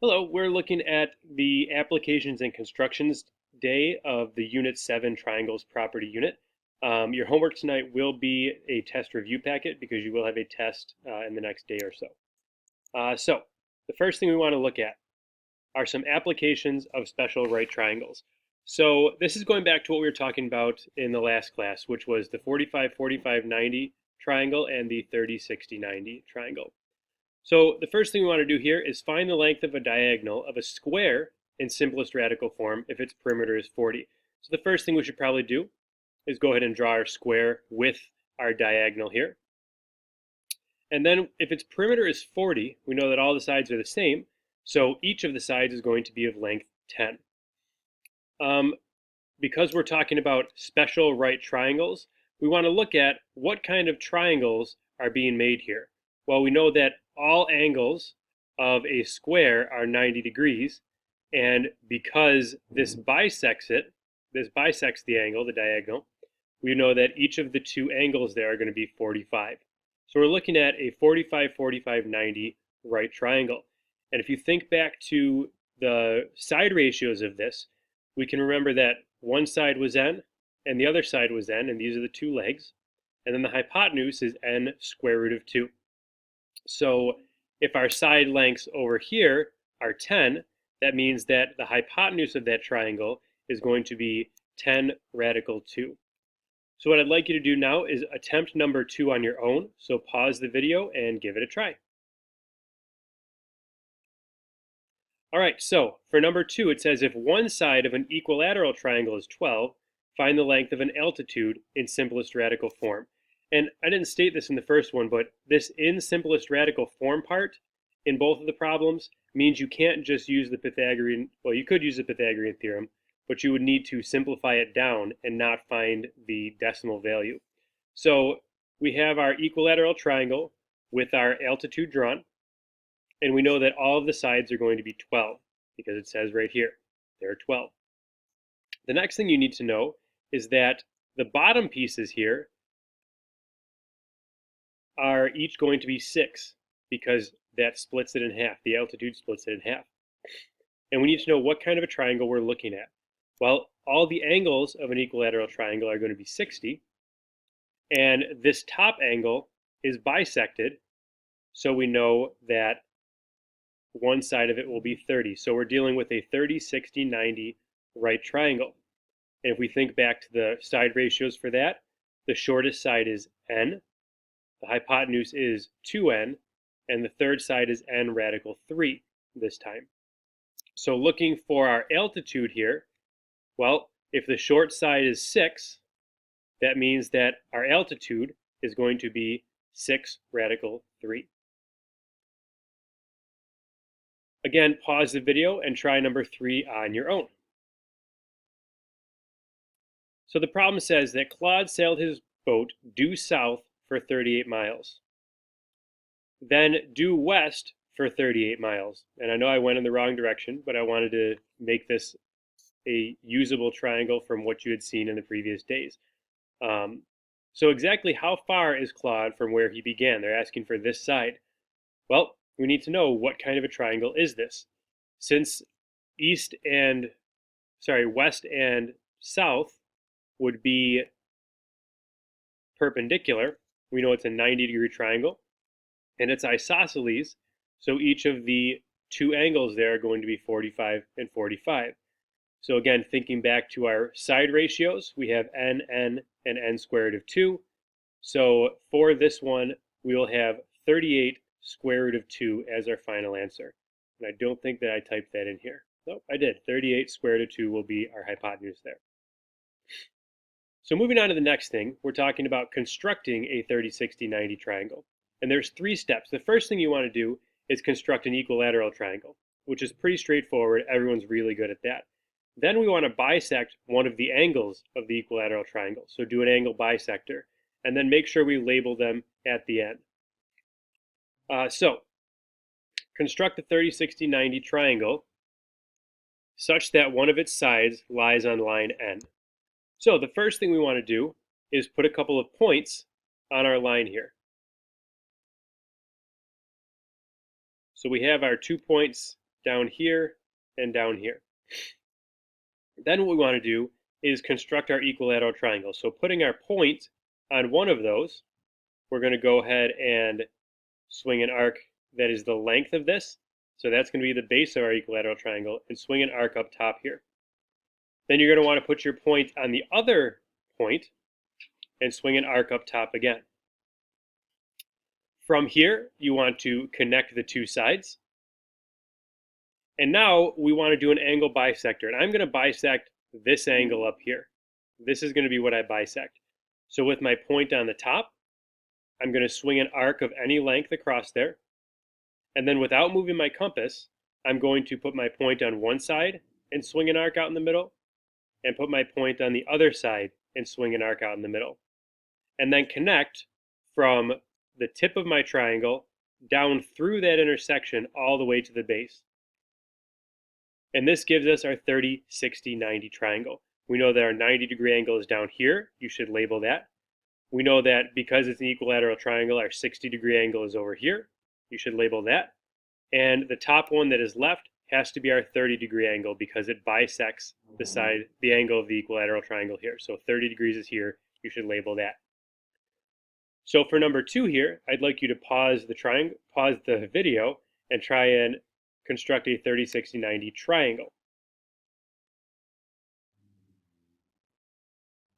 Hello, we're looking at the Applications and Constructions day of the Unit 7 Triangles Property Unit. Your homework tonight will be a test review packet because you will have a test in the next day or so. So, the first thing we want to look at are some applications of special right triangles. So this is going back to what we were talking about in the last class, which was the 45-45-90 triangle and the 30-60-90 triangle. So the first thing we want to do here is find the length of a diagonal of a square in simplest radical form if its perimeter is 40. So the first thing we should probably do is go ahead and draw our square with our diagonal here. And then if its perimeter is 40, we know that all the sides are the same, so each of the sides is going to be of length 10. Because we're talking about special right triangles, we want to look at what kind of triangles are being made here. Well, we know that all angles of a square are 90 degrees, and because this bisects the angle, the diagonal, we know that each of the two angles there are going to be 45. So we're looking at a 45-45-90 right triangle. And if you think back to the side ratios of this, we can remember that one side was n and the other side was n, and these are the two legs. And then the hypotenuse is n square root of 2. So if our side lengths over here are 10, that means that the hypotenuse of that triangle is going to be 10 radical 2. So what I'd like you to do now is attempt number 2 on your own. So pause the video and give it a try. All right, so for number 2, it says if one side of an equilateral triangle is 12, find the length of an altitude in simplest radical form. And I didn't state this in the first one, but this in simplest radical form part in both of the problems means you can't just use the Pythagorean, well, you could use the Pythagorean theorem, but you would need to simplify it down and not find the decimal value. So we have our equilateral triangle with our altitude drawn, and we know that all of the sides are going to be 12 because it says right here, there are 12. The next thing you need to know is that the bottom pieces here are each going to be 6 because that splits it in half. The altitude splits it in half. And we need to know what kind of a triangle we're looking at. Well, all the angles of an equilateral triangle are going to be 60. And this top angle is bisected, so we know that one side of it will be 30. So we're dealing with a 30-60-90 right triangle. And if we think back to the side ratios for that, the shortest side is n, the hypotenuse is 2n, and the third side is n radical 3 this time. So looking for our altitude here, well, if the short side is 6, that means that our altitude is going to be 6 radical 3. Again, pause the video and try number 3 on your own. So the problem says that Claude sailed his boat due south for 38 miles, then due west for 38 miles. And I know I went in the wrong direction, but I wanted to make this a usable triangle from what you had seen in the previous days. So exactly how far is Claude from where he began? They're asking for this side. Well, we need to know what kind of a triangle is this. Since west and south would be perpendicular, we know it's a 90-degree triangle, and it's isosceles, so each of the two angles there are going to be 45 and 45. So again, thinking back to our side ratios, we have n, and n squared of 2. So for this one, we will have 38 square root of 2 as our final answer. And I don't think that I typed that in here. Nope, I did. 38 square root of 2 will be our hypotenuse there. So moving on to the next thing, we're talking about constructing a 30-60-90 triangle. And there's 3 steps. The first thing you want to do is construct an equilateral triangle, which is pretty straightforward. Everyone's really good at that. Then we want to bisect one of the angles of the equilateral triangle. So do an angle bisector, and then make sure we label them at the end. So construct the 30-60-90 triangle such that one of its sides lies on line N. So the first thing we want to do is put a couple of points on our line here. So we have our 2 points down here, and down here. Then what we want to do is construct our equilateral triangle. So putting our point on one of those, we're going to go ahead and swing an arc that is the length of this. So that's going to be the base of our equilateral triangle, and swing an arc up top here. Then you're going to want to put your point on the other point and swing an arc up top again. From here, you want to connect the two sides. And now we want to do an angle bisector. And I'm going to bisect this angle up here. This is going to be what I bisect. So with my point on the top, I'm going to swing an arc of any length across there. And then without moving my compass, I'm going to put my point on one side and swing an arc out in the middle, and put my point on the other side and swing an arc out in the middle. And then connect from the tip of my triangle down through that intersection all the way to the base. And this gives us our 30, 60, 90 triangle. We know that our 90-degree angle is down here. You should label that. We know that because it's an equilateral triangle, our 60-degree angle is over here. You should label that. And the top one that is left has to be our 30-degree angle because it bisects the angle of the equilateral triangle here. So 30 degrees is here. You should label that. So for number 2 here, I'd like you to pause the video and try and construct a 30, 60, 90 triangle.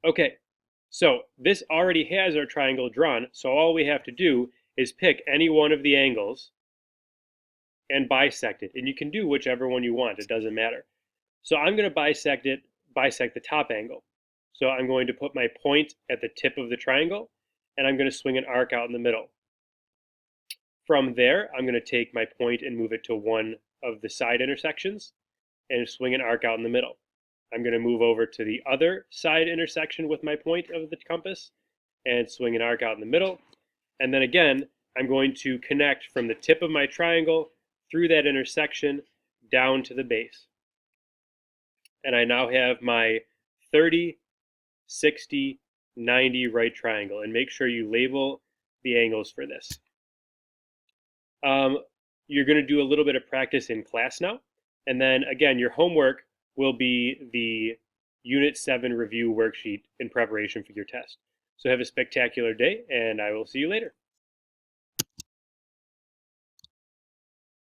Okay, so this already has our triangle drawn, so all we have to do is pick any one of the angles and bisect it. And you can do whichever one you want, it doesn't matter. So I'm going to bisect the top angle. So I'm going to put my point at the tip of the triangle, and I'm going to swing an arc out in the middle. From there, I'm going to take my point and move it to one of the side intersections and swing an arc out in the middle. I'm going to move over to the other side intersection with my point of the compass and swing an arc out in the middle. And then again, I'm going to connect from the tip of my triangle through that intersection down to the base. And I now have my 30, 60, 90 right triangle. And make sure you label the angles for this. You're going to do a little bit of practice in class now. And then again, your homework will be the Unit 7 review worksheet in preparation for your test. So have a spectacular day, and I will see you later.